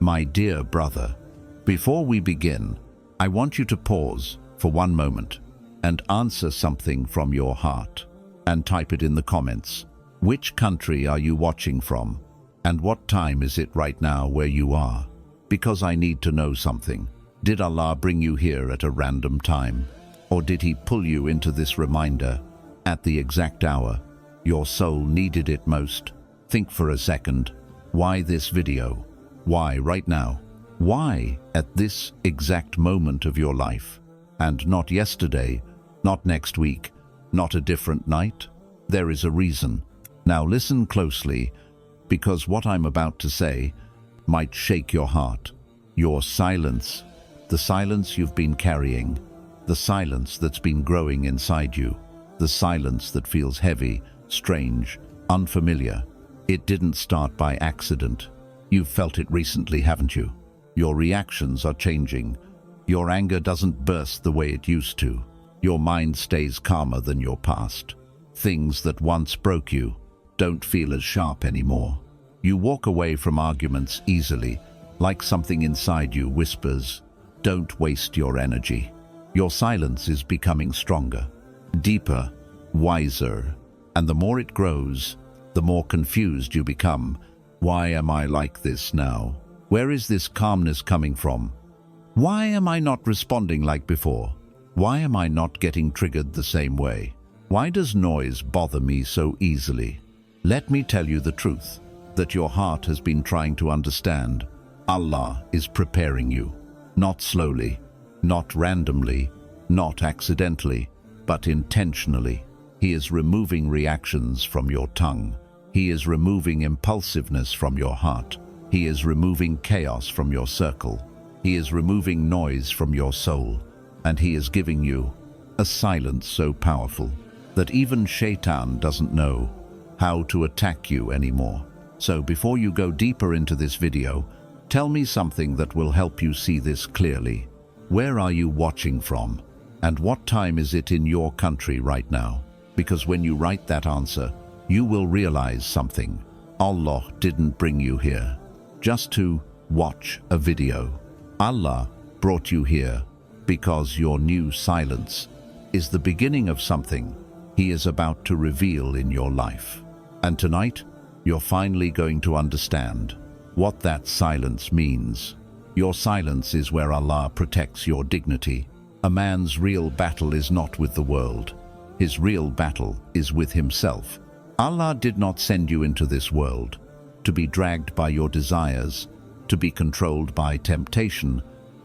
My dear brother, before we begin, I want you to pause for one moment and answer something from your heart and type it in the comments. Which country are you watching from? And what time is it right now where you are? Because I need to know something. Did Allah bring you here at a random time? Or did He pull you into this reminder at the exact hour your soul needed it most? Think for a second. Why this video? Why right now? Why at this exact moment of your life? And not yesterday, not next week, not a different night? There is a reason. Now listen closely, because what I'm about to say might shake your heart. Your silence, the silence you've been carrying, the silence that's been growing inside you, the silence that feels heavy, strange, unfamiliar. It didn't start by accident. You've felt it recently, haven't you? Your reactions are changing. Your anger doesn't burst the way it used to. Your mind stays calmer than your past. Things that once broke you don't feel as sharp anymore. You walk away from arguments easily, like something inside you whispers, "Don't waste your energy." Your silence is becoming stronger, deeper, wiser, and the more it grows, the more confused you become. Why am I like this now? Where is this calmness coming from? Why am I not responding like before? Why am I not getting triggered the same way? Why does noise bother me so easily? Let me tell you the truth, that your heart has been trying to understand. Allah is preparing you, not slowly, not randomly, not accidentally, but intentionally. He is removing reactions from your tongue. He is removing impulsiveness from your heart. He is removing chaos from your circle. He is removing noise from your soul. And He is giving you a silence so powerful that even shaytan doesn't know how to attack you anymore. So before you go deeper into this video, tell me something that will help you see this clearly. Where are you watching from? And what time is it in your country right now? Because when you write that answer, you will realize something. Allah didn't bring you here just to watch a video. Allah brought you here because your new silence is the beginning of something He is about to reveal in your life. And tonight, you're finally going to understand what that silence means. Your silence is where Allah protects your dignity. A man's real battle is not with the world. His real battle is with himself. Allah did not send you into this world to be dragged by your desires, to be controlled by temptation,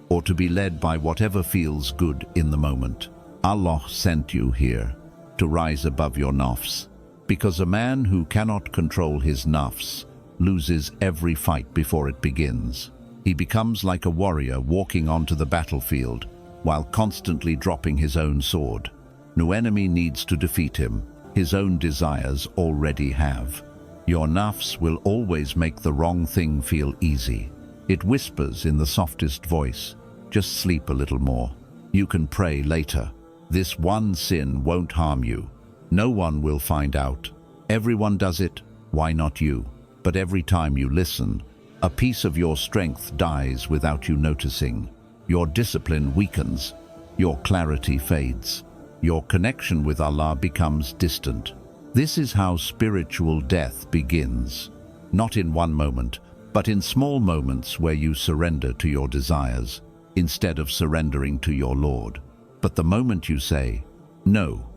or to be led by whatever feels good in the moment. Allah sent you here to rise above your nafs, because a man who cannot control his nafs loses every fight before it begins. He becomes like a warrior walking onto the battlefield while constantly dropping his own sword. No enemy needs to defeat him. His own desires already have. Your nafs will always make the wrong thing feel easy. It whispers in the softest voice, "Just sleep a little more. You can pray later. This one sin won't harm you. No one will find out. Everyone does it, why not you?" But every time you listen, a piece of your strength dies without you noticing. Your discipline weakens. Your clarity fades. Your connection with Allah becomes distant. This is how spiritual death begins. Not in one moment, but in small moments where you surrender to your desires instead of surrendering to your Lord. But the moment you say, "No,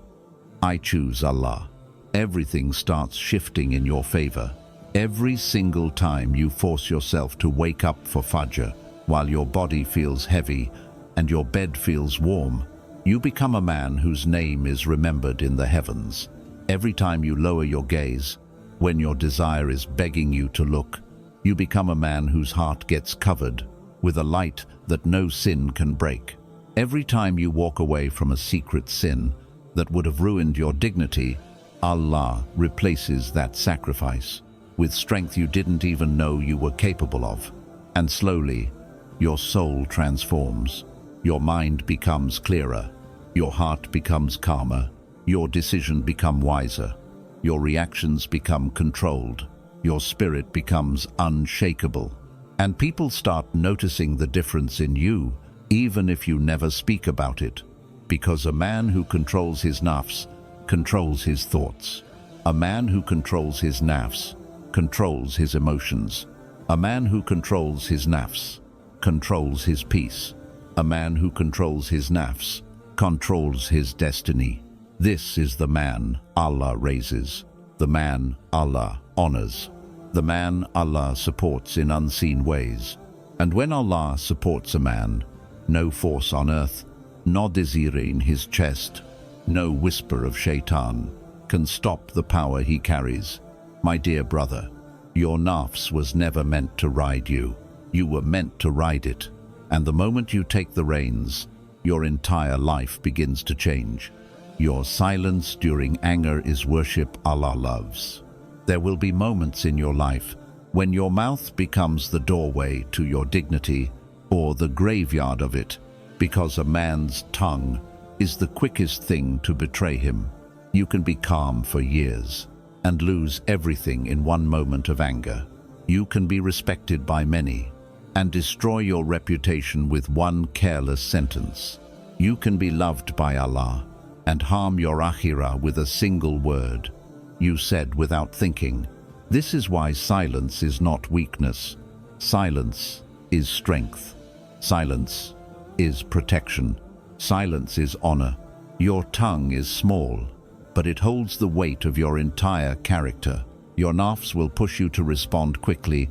I choose Allah," everything starts shifting in your favor. Every single time you force yourself to wake up for Fajr while your body feels heavy and your bed feels warm, you become a man whose name is remembered in the heavens. Every time you lower your gaze, when your desire is begging you to look, you become a man whose heart gets covered with a light that no sin can break. Every time you walk away from a secret sin that would have ruined your dignity, Allah replaces that sacrifice with strength you didn't even know you were capable of. And slowly, your soul transforms. Your mind becomes clearer. Your heart becomes calmer. Your decisions become wiser. Your reactions become controlled. Your spirit becomes unshakable. And people start noticing the difference in you, even if you never speak about it. Because a man who controls his nafs controls his thoughts. A man who controls his nafs controls his emotions. A man who controls his nafs controls his peace. A man who controls his nafs controls his destiny. This is the man Allah raises, the man Allah honors, the man Allah supports in unseen ways. And when Allah supports a man, no force on earth, no desire in his chest, no whisper of shaytan can stop the power he carries. My dear brother, your nafs was never meant to ride you. You were meant to ride it. And the moment you take the reins, your entire life begins to change. Your silence during anger is worship Allah loves. There will be moments in your life when your mouth becomes the doorway to your dignity or the graveyard of it, because a man's tongue is the quickest thing to betray him. You can be calm for years and lose everything in one moment of anger. You can be respected by many and destroy your reputation with one careless sentence. You can be loved by Allah and harm your akhirah with a single word you said without thinking. This is why silence is not weakness. Silence is strength. Silence is protection. Silence is honor. Your tongue is small, but it holds the weight of your entire character. Your nafs will push you to respond quickly,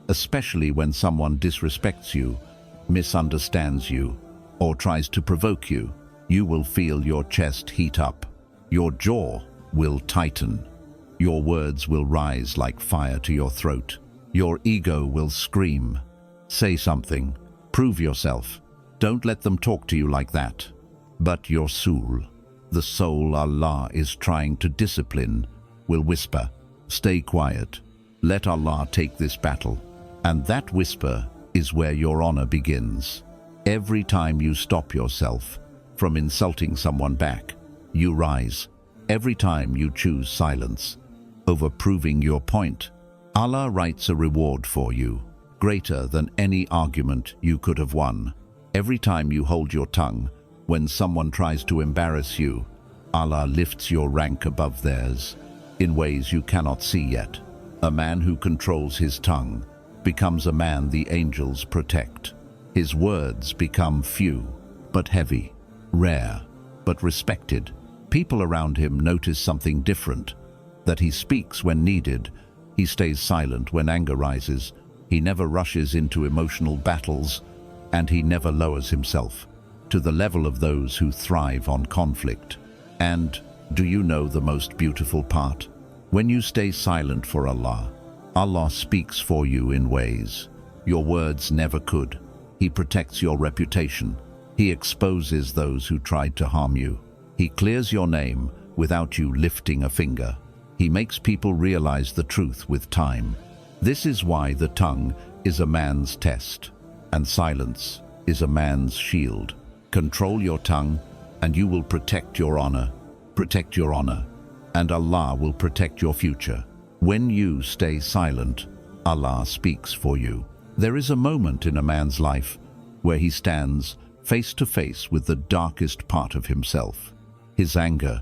especially when someone disrespects you, misunderstands you, or tries to provoke you. You will feel your chest heat up. Your jaw will tighten. Your words will rise like fire to your throat. Your ego will scream. Say something. Prove yourself. Don't let them talk to you like that. But your soul, the soul Allah is trying to discipline, will whisper, "Stay quiet. Let Allah take this battle." And that whisper is where your honor begins. Every time you stop yourself from insulting someone back, you rise. Every time you choose silence over proving your point, Allah writes a reward for you, greater than any argument you could have won. Every time you hold your tongue when someone tries to embarrass you, Allah lifts your rank above theirs in ways you cannot see yet. A man who controls his tongue becomes a man the angels protect. His words become few but heavy, rare but respected. People around him notice something different, that he speaks when needed, he stays silent when anger rises, he never rushes into emotional battles, and he never lowers himself to the level of those who thrive on conflict. And do you know the most beautiful part? When you stay silent for Allah, Allah speaks for you in ways your words never could. He protects your reputation. He exposes those who tried to harm you. He clears your name without you lifting a finger. He makes people realize the truth with time. This is why the tongue is a man's test, and silence is a man's shield. Control your tongue, and you will protect your honor. Protect your honor, and Allah will protect your future. When you stay silent, Allah speaks for you. There is a moment in a man's life where he stands face to face with the darkest part of himself, his anger.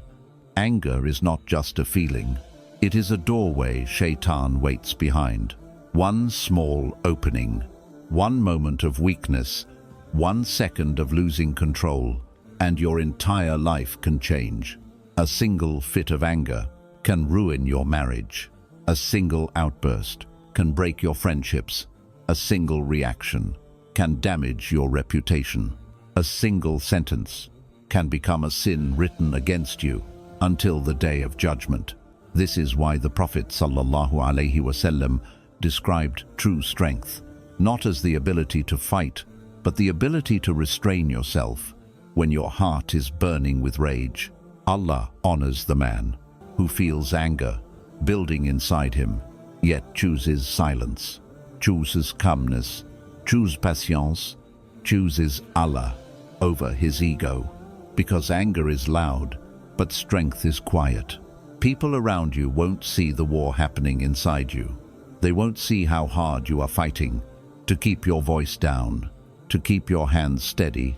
Anger is not just a feeling. It is a doorway shaytan waits behind. One small opening, one moment of weakness, 1 second of losing control, and your entire life can change. A single fit of anger can ruin your marriage. A single outburst can break your friendships. A single reaction can damage your reputation. A single sentence can become a sin written against you until the day of judgment. This is why the Prophet ﷺ described true strength, not as the ability to fight, but the ability to restrain yourself when your heart is burning with rage. Allah honors the man who feels anger building inside him, yet chooses silence, chooses calmness, chooses patience, chooses Allah over his ego. Because anger is loud, but strength is quiet. People around you won't see the war happening inside you. They won't see how hard you are fighting, to keep your voice down, to keep your hands steady,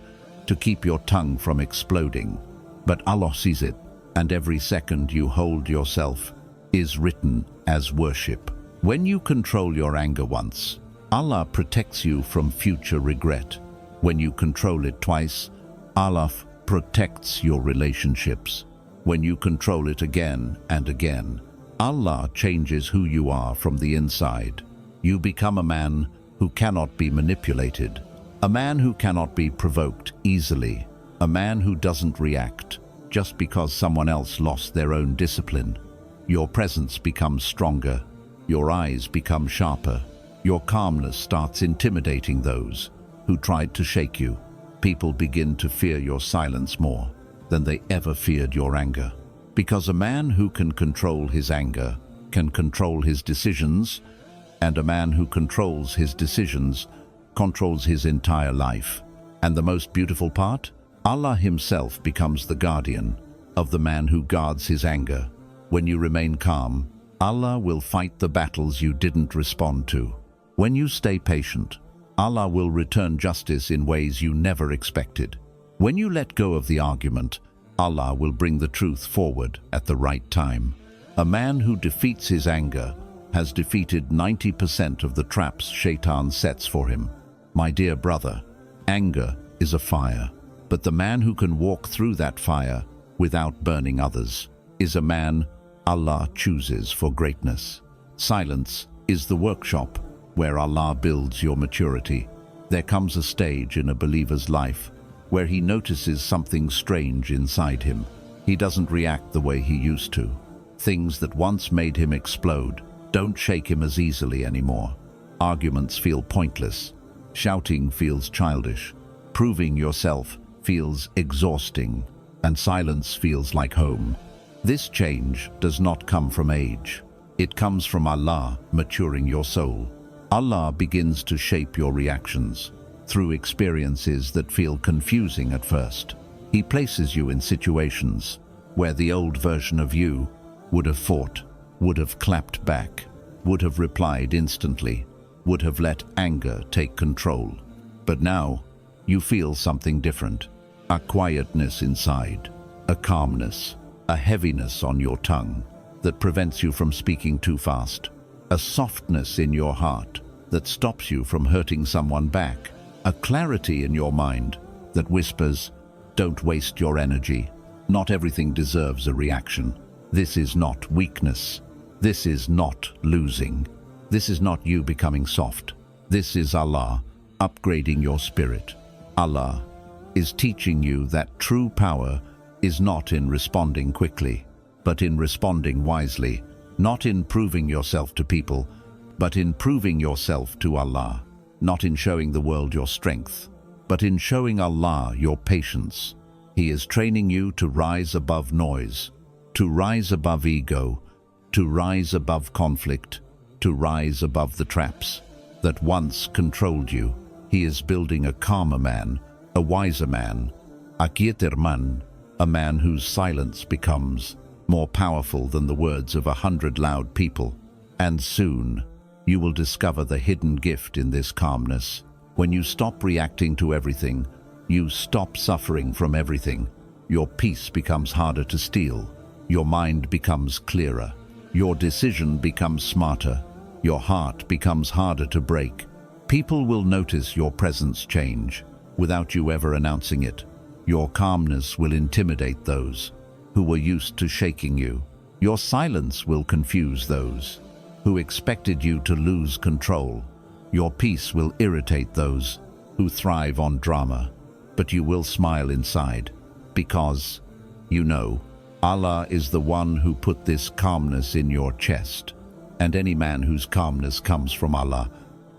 to keep your tongue from exploding. But Allah sees it, and every second you hold yourself is written as worship. When you control your anger once, Allah protects you from future regret. When you control it twice, Allah protects your relationships. When you control it again and again, Allah changes who you are from the inside. You become a man who cannot be manipulated, a man who cannot be provoked easily, a man who doesn't react just because someone else lost their own discipline. Your presence becomes stronger, your eyes become sharper, your calmness starts intimidating those who tried to shake you. People begin to fear your silence more than they ever feared your anger. Because a man who can control his anger can control his decisions, and a man who controls his decisions controls his entire life. And the most beautiful part? Allah himself becomes the guardian of the man who guards his anger. When you remain calm, Allah will fight the battles you didn't respond to. When you stay patient, Allah will return justice in ways you never expected. When you let go of the argument, Allah will bring the truth forward at the right time. A man who defeats his anger has defeated 90% of the traps shaytan sets for him. My dear brother, anger is a fire, but the man who can walk through that fire without burning others is a man Allah chooses for greatness. Silence is the workshop where Allah builds your maturity. There comes a stage in a believer's life where he notices something strange inside him. He doesn't react the way he used to. Things that once made him explode don't shake him as easily anymore. Arguments feel pointless. Shouting feels childish. Proving yourself feels exhausting. And silence feels like home. This change does not come from age. It comes from Allah maturing your soul. Allah begins to shape your reactions through experiences that feel confusing at first. He places you in situations where the old version of you would have fought, would have clapped back, would have replied instantly, would have let anger take control. But now, you feel something different. A quietness inside, a calmness, a heaviness on your tongue that prevents you from speaking too fast, a softness in your heart that stops you from hurting someone back, a clarity in your mind that whispers, don't waste your energy. Not everything deserves a reaction. This is not weakness. This is not losing. This is not you becoming soft. This is Allah upgrading your spirit. Allah is teaching you that true power is not in responding quickly, but in responding wisely, not in proving yourself to people, but in proving yourself to Allah, not in showing the world your strength, but in showing Allah your patience. He is training you to rise above noise, to rise above ego, to rise above conflict, to rise above the traps that once controlled you. He is building a calmer man, a wiser man, a quieter man, a man whose silence becomes more powerful than the words of 100 loud people. And soon, you will discover the hidden gift in this calmness. When you stop reacting to everything, you stop suffering from everything. Your peace becomes harder to steal. Your mind becomes clearer. Your decision becomes smarter. Your heart becomes harder to break. People will notice your presence change without you ever announcing it. Your calmness will intimidate those who were used to shaking you. Your silence will confuse those who expected you to lose control. Your peace will irritate those who thrive on drama. But you will smile inside because you know Allah is the one who put this calmness in your chest. And any man whose calmness comes from Allah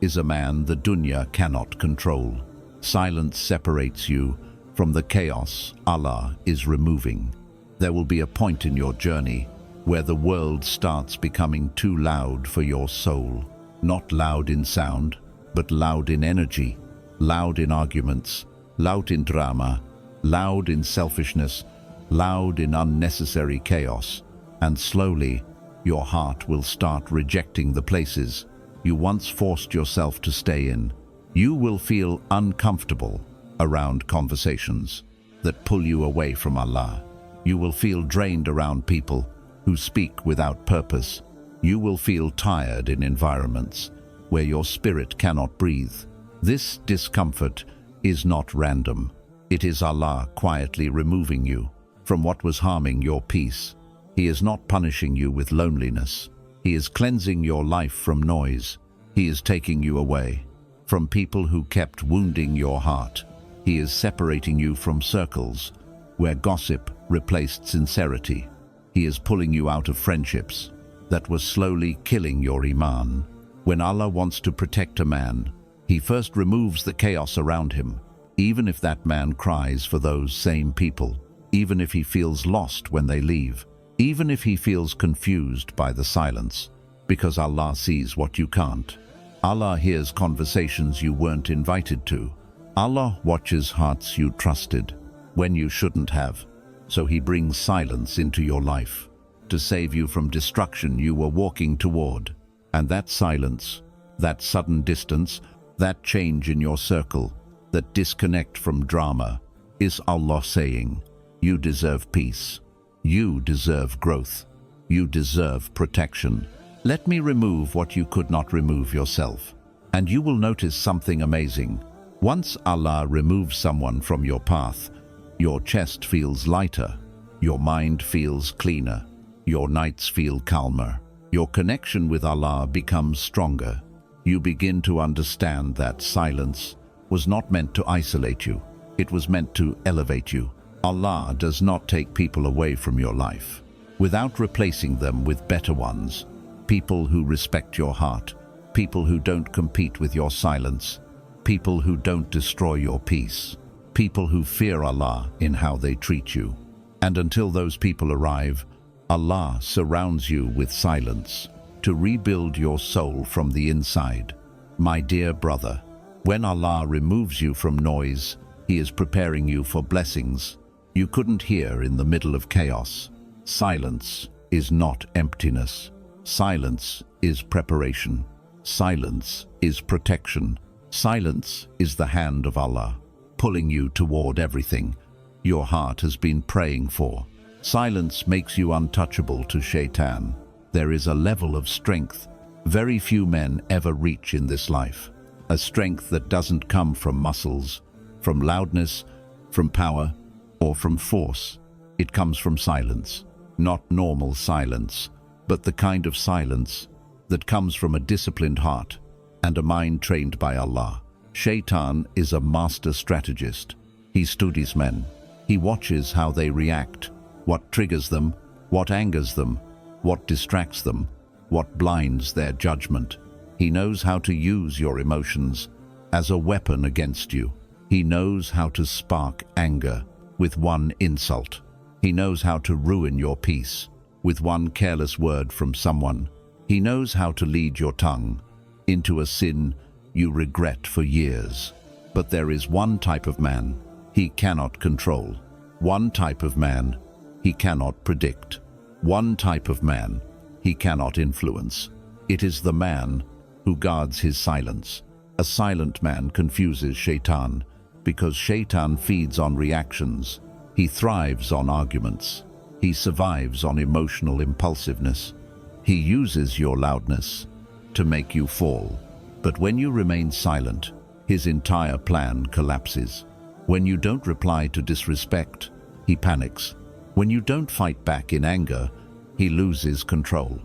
is a man the dunya cannot control. Silence separates you from the chaos Allah is removing. There will be a point in your journey where the world starts becoming too loud for your soul. Not loud in sound, but loud in energy, loud in arguments, loud in drama, loud in selfishness, loud in unnecessary chaos. And slowly, your heart will start rejecting the places you once forced yourself to stay in. You will feel uncomfortable around conversations that pull you away from Allah. You will feel drained around people who speak without purpose. You will feel tired in environments where your spirit cannot breathe. This discomfort is not random. It is Allah quietly removing you from what was harming your peace. He is not punishing you with loneliness. He is cleansing your life from noise. He is taking you away from people who kept wounding your heart. He is separating you from circles where gossip replaced sincerity. He is pulling you out of friendships that were slowly killing your iman. When Allah wants to protect a man, He first removes the chaos around him, even if that man cries for those same people, even if he feels lost when they leave, even if he feels confused by the silence, because Allah sees what you can't. Allah hears conversations you weren't invited to. Allah watches hearts you trusted when you shouldn't have. So He brings silence into your life to save you from destruction you were walking toward. And that silence, that sudden distance, that change in your circle, that disconnect from drama, is Allah saying, you deserve peace. You deserve growth. You deserve protection. Let me remove what you could not remove yourself. And you will notice something amazing. Once Allah removes someone from your path, your chest feels lighter, your mind feels cleaner, your nights feel calmer, your connection with Allah becomes stronger. You begin to understand that silence was not meant to isolate you. It was meant to elevate you. Allah does not take people away from your life without replacing them with better ones, people who respect your heart, people who don't compete with your silence, people who don't destroy your peace, people who fear Allah in how they treat you. And until those people arrive, Allah surrounds you with silence to rebuild your soul from the inside. My dear brother, when Allah removes you from noise, He is preparing you for blessings you couldn't hear in the middle of chaos. Silence is not emptiness. Silence is preparation. Silence is protection. Silence is the hand of Allah, pulling you toward everything your heart has been praying for. Silence makes you untouchable to shaytan. There is a level of strength very few men ever reach in this life. A strength that doesn't come from muscles, from loudness, from power, or from force. It comes from silence. Not normal silence, but the kind of silence that comes from a disciplined heart and a mind trained by Allah. Shaytan is a master strategist. He studies men. He watches how they react, what triggers them, what angers them, what distracts them, what blinds their judgment. He knows how to use your emotions as a weapon against you. He knows how to spark anger with one insult. He knows how to ruin your peace with one careless word from someone. He knows how to lead your tongue into a sin you regret for years. But there is one type of man he cannot control. One type of man he cannot predict. One type of man he cannot influence. It is the man who guards his silence. A silent man confuses shaytan because shaytan feeds on reactions. He thrives on arguments. He survives on emotional impulsiveness. He uses your loudness to make you fall. But when you remain silent, his entire plan collapses. When you don't reply to disrespect, he panics. When you don't fight back in anger, he loses control.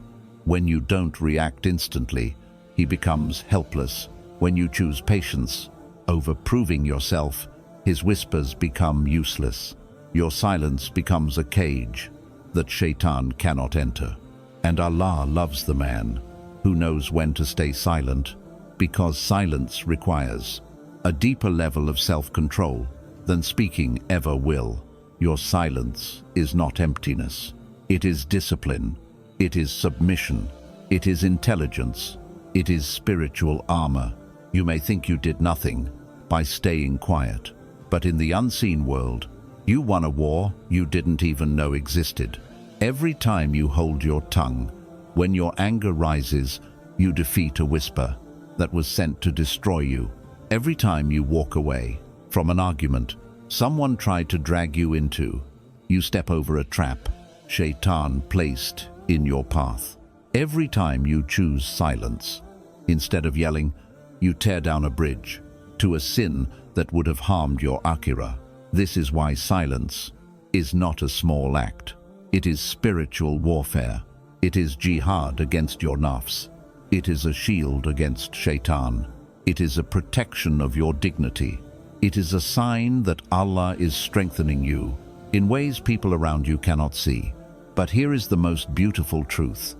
When you don't react instantly, he becomes helpless. When you choose patience over proving yourself, his whispers become useless. Your silence becomes a cage that shaytan cannot enter. And Allah loves the man who knows when to stay silent, because silence requires a deeper level of self-control than speaking ever will. Your silence is not emptiness. It is discipline. It is submission. It is intelligence. It is spiritual armor. You may think you did nothing by staying quiet, but in the unseen world, you won a war you didn't even know existed. Every time you hold your tongue, when your anger rises, You defeat a whisper that was sent to destroy you. Every time you walk away from an argument someone tried to drag you into, you step over a trap shaytan placed in your path. Every time you choose silence instead of yelling, you tear down a bridge to a sin that would have harmed your akhirah. This is why silence is not a small act. It is spiritual warfare. It is jihad against your nafs. It is a shield against shaytan. It is a protection of your dignity. It is a sign that Allah is strengthening you in ways people around you cannot see. But here is the most beautiful truth,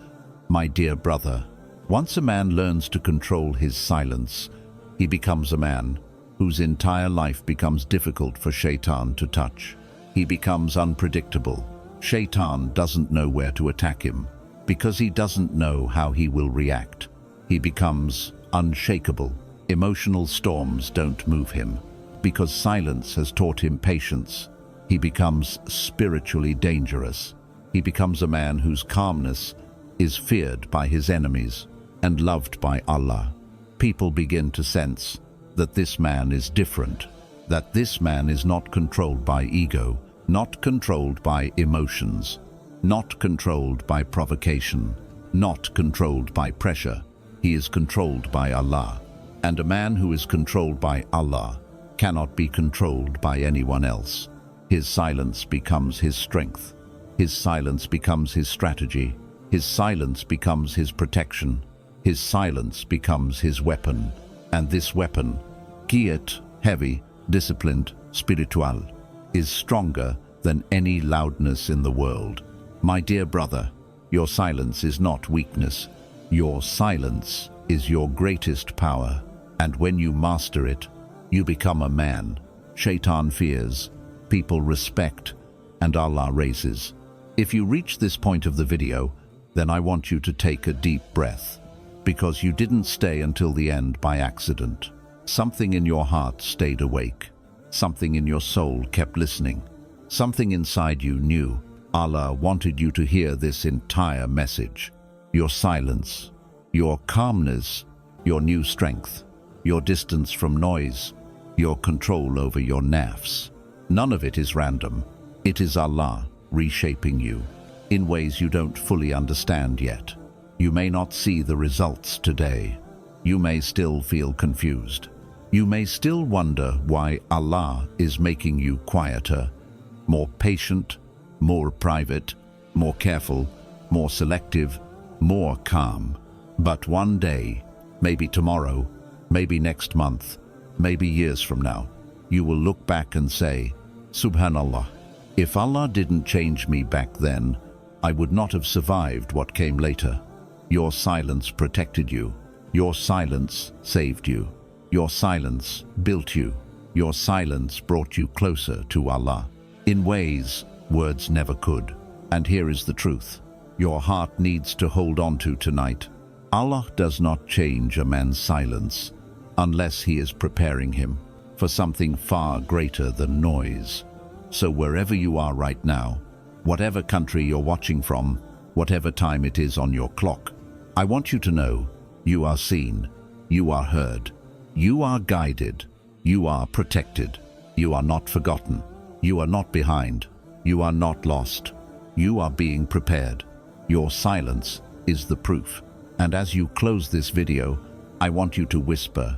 my dear brother. Once a man learns to control his silence, he becomes a man whose entire life becomes difficult for shaytan to touch. He becomes unpredictable. Shaytan doesn't know where to attack him because he doesn't know how he will react. He becomes unshakable. Emotional storms don't move him because silence has taught him patience. He becomes spiritually dangerous. He becomes a man whose calmness is feared by his enemies and loved by Allah. People begin to sense that this man is different, that this man is not controlled by ego, not controlled by emotions, not controlled by provocation, not controlled by pressure. He is controlled by Allah. And a man who is controlled by Allah cannot be controlled by anyone else. His silence becomes his strength. His silence becomes his strategy. His silence becomes his protection. His silence becomes his weapon. And this weapon, quiet, heavy, disciplined, spiritual, is stronger than any loudness in the world. My dear brother, your silence is not weakness. Your silence is your greatest power. And when you master it, you become a man. Shaitan fears, people respect, and Allah raises. If you reach this point of the video, then I want you to take a deep breath, because you didn't stay until the end by accident. Something in your heart stayed awake. Something in your soul kept listening. Something inside you knew Allah wanted you to hear this entire message. Your silence, your calmness, your new strength, your distance from noise, your control over your nafs. None of it is random. It is Allah reshaping you in ways you don't fully understand yet. You may not see the results today. You may still feel confused. You may still wonder why Allah is making you quieter, more patient, more private, more careful, more selective, more calm. But one day, maybe tomorrow, maybe next month, maybe years from now, you will look back and say, Subhanallah, if Allah didn't change me back then, I would not have survived what came later. Your silence protected you. Your silence saved you. Your silence built you. Your silence brought you closer to Allah in ways words never could. And here is the truth your heart needs to hold on to tonight. Allah does not change a man's silence unless he is preparing him for something far greater than noise. So wherever you are right now, whatever country you're watching from, whatever time it is on your clock, I want you to know you are seen, you are heard, you are guided, you are protected, you are not forgotten, you are not behind, you are not lost, you are being prepared. Your silence is the proof. And as you close this video, I want you to whisper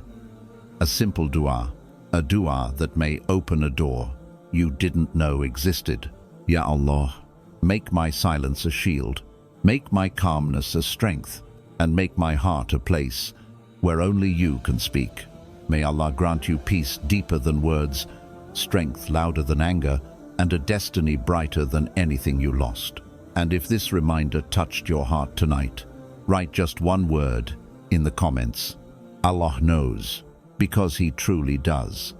a simple dua, a dua that may open a door you didn't know existed. Ya Allah, make my silence a shield, make my calmness a strength, and make my heart a place where only you can speak. May Allah grant you peace deeper than words, strength louder than anger, and a destiny brighter than anything you lost. And if this reminder touched your heart tonight, write just one word in the comments. Allah knows, because He truly does.